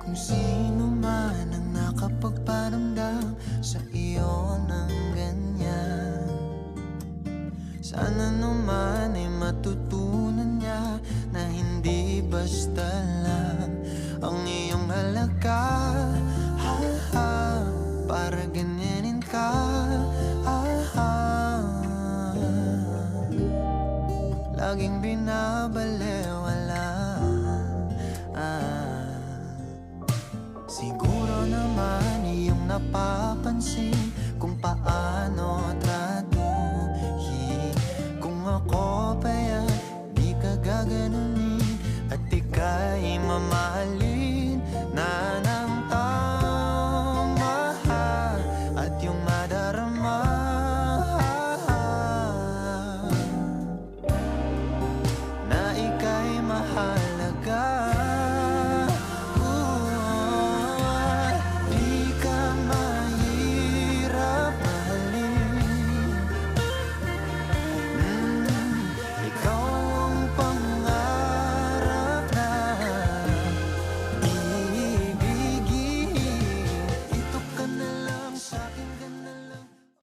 Kung sino man ang nakapagparamdam sa iyo ng ganyan, sana naman ay matutunan niya na hindi basta lang ang iyong halaga. Ha, ha, para ganyanin ka. Ha, ha, laging binabalewala. Siguro naman iyong napapansin kung paano